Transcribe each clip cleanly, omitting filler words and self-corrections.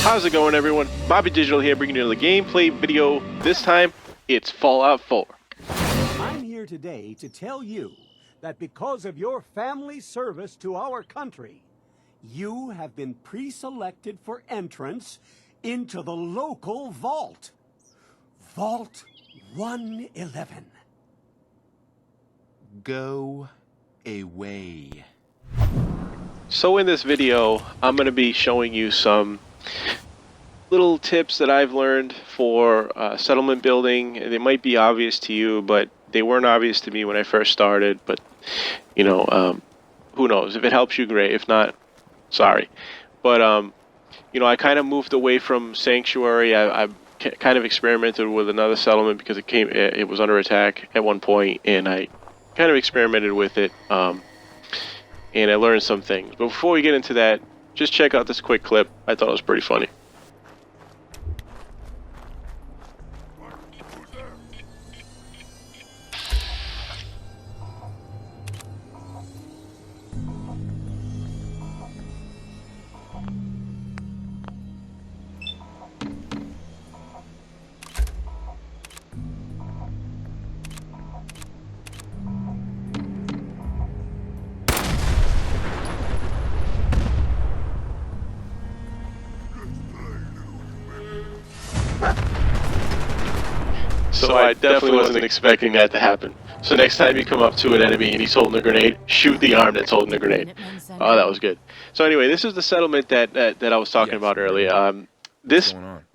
How's it going, everyone? Bobby Digital here, bringing you the gameplay video. This time, it's Fallout 4. I'm here today to tell you that because of your family service to our country, you have been pre-selected for entrance into the local vault. Vault 111. Go away. So in this video, I'm going to be showing you some little tips that I've learned for settlement building. They might be obvious to you, but they weren't obvious to me when I first started. But, you know, who knows? If it helps you, great. If not, sorry. But, you know, I kind of moved away from Sanctuary. I kind of experimented with another settlement because it was under attack at one point, and I kind of experimented with it, and I learned some things. But before we get into that, just check out this quick clip. I thought it was pretty funny. So I definitely wasn't expecting that to happen. So next time you come up to an enemy and he's holding a grenade, shoot the arm that's holding the grenade. Oh, that was good. So anyway, this is the settlement that I was talking about earlier. This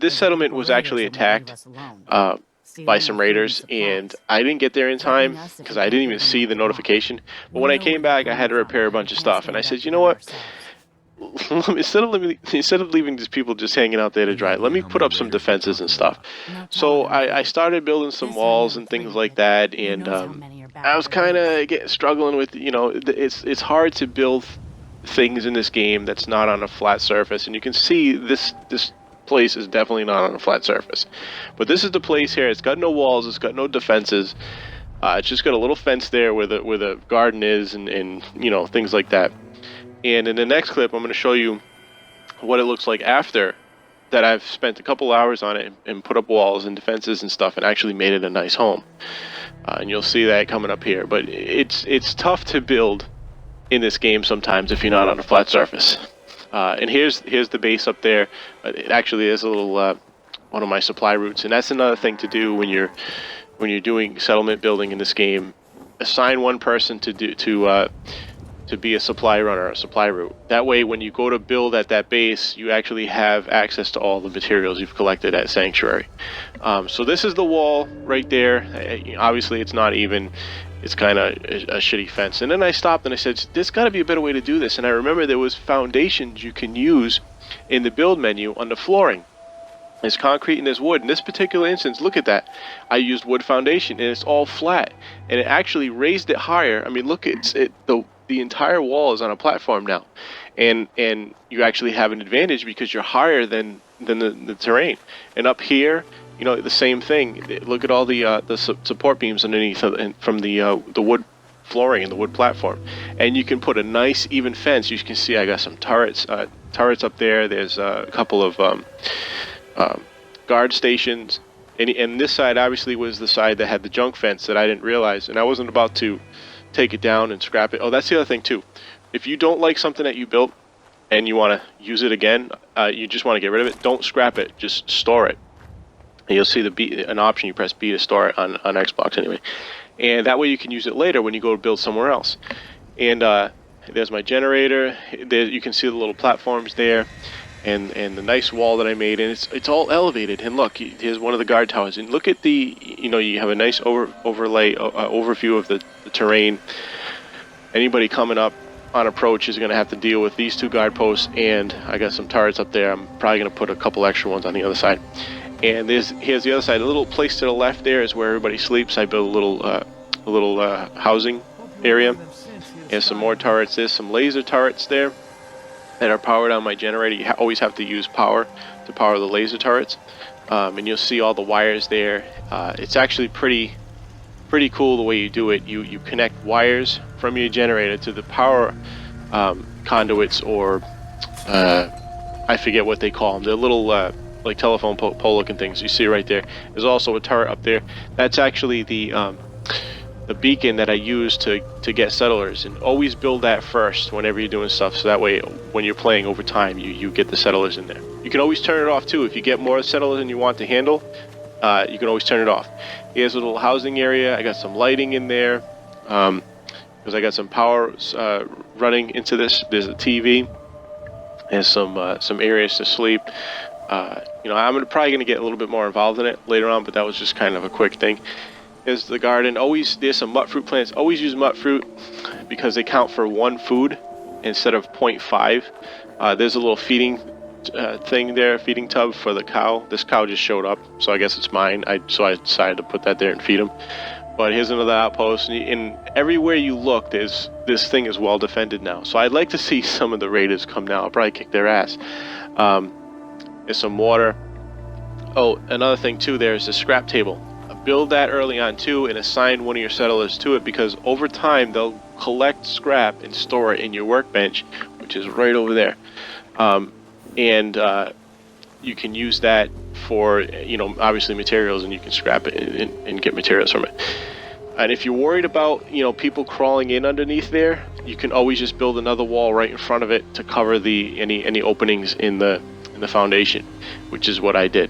settlement was actually attacked by some raiders, and I didn't get there in time because I didn't even see the notification. But when I came back, I had to repair a bunch of stuff, and I said, you know what? Instead of leaving these people just hanging out there to dry, let me put up some defenses and stuff. So I started building some walls and things like that, and I was kind of struggling with, you know, it's hard to build things in this game that's not on a flat surface, and you can see this place is definitely not on a flat surface. But this is the place here. It's got no walls. It's got no defenses. It's just got a little fence there where the garden is, and you know, things like that. And in the next clip, I'm going to show you what it looks like after that I've spent a couple hours on it and put up walls and defenses and stuff and actually made it a nice home. And you'll see that coming up here. But it's tough to build in this game sometimes if you're not on a flat surface. And here's the base up there. It actually is a little one of my supply routes, and that's another thing to do when you're doing settlement building in this game. Assign one person to be a supply runner, a supply route. That way, when you go to build at that base, you actually have access to all the materials you've collected at Sanctuary. So this is the wall right there. Obviously, it's not even. It's kind of a shitty fence. And then I stopped and I said, there's got to be a better way to do this. And I remember there was foundations you can use in the build menu on the flooring. There's concrete and there's wood. In this particular instance, look at that. I used wood foundation, and it's all flat. And it actually raised it higher. I mean, look, the entire wall is on a platform now, and you actually have an advantage because you're higher than the terrain. And up here, you know, the same thing. Look at all the support beams underneath from the wood flooring and the wood platform, and you can put a nice even fence. You can see I got some turrets up there. There's a couple of guard stations, and this side obviously was the side that had the junk fence that I didn't realize, and I wasn't about to take it down and scrap it. Oh, that's the other thing too. If you don't like something that you built and you want to use it again, you just want to get rid of it, don't scrap it, just store it. And you'll see an option, you press B to store it on Xbox anyway. And that way you can use it later when you go to build somewhere else. And there's my generator. There, you can see the little platforms there. And the nice wall that I made, and it's all elevated. And look, here's one of the guard towers. And look at you have a nice overview of the terrain. Anybody coming up on approach is going to have to deal with these two guard posts, and I got some turrets up there. I'm probably going to put a couple extra ones on the other side. And here's the other side. A little place to the left there is where everybody sleeps. I built a little housing area. There's some more turrets. There's some laser turrets there that are powered on my generator. You always have to use power to power the laser turrets, and you'll see all the wires there. It's actually pretty cool the way you do it. You connect wires from your generator to the power conduits or I forget what they call them. They're little like telephone pole looking things. You see right there. There's also a turret up there. That's actually the beacon that I use to get settlers, and always build that first whenever you're doing stuff, so that way when you're playing over time you get the settlers in there. You can always turn it off too if you get more settlers than you want to handle. You can always turn it off. Here's a little housing area. I got some lighting in there because I got some power running into this. There's a TV and some areas to sleep. You know, I'm probably going to get a little bit more involved in it later on, but that was just kind of a quick thing. There's the garden. Always, there's some mut fruit plants. Always use mut fruit because they count for 1 food instead of 0.5. There's a little feeding thing there, feeding tub for the cow. This cow just showed up, so I guess it's mine. So I decided to put that there and feed him. But here's another outpost, and everywhere you look, this thing is well defended now. So I'd like to see some of the raiders come now. I'll probably kick their ass. There's some water. Oh, another thing too, there's a scrap table. Build that early on too, and assign one of your settlers to it, because over time they'll collect scrap and store it in your workbench, which is right over there. And you can use that for, you know, obviously materials, and you can scrap it and get materials from it. And if you're worried about, you know, people crawling in underneath there, you can always just build another wall right in front of it to cover any openings in the foundation, which is what I did.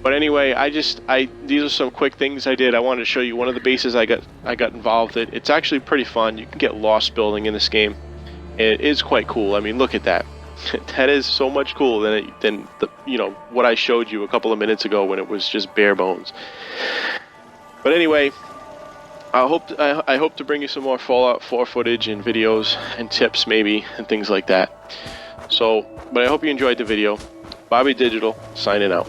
But anyway, these are some quick things I did. I wanted to show you one of the bases I got involved in. It's actually pretty fun. You can get lost building in this game. It is quite cool. I mean, look at that. That is so much cooler than the, you know, what I showed you a couple of minutes ago when it was just bare bones. But anyway, I hope to bring you some more Fallout 4 footage and videos and tips maybe and things like that. So, but I hope you enjoyed the video. Bobby Digital signing out.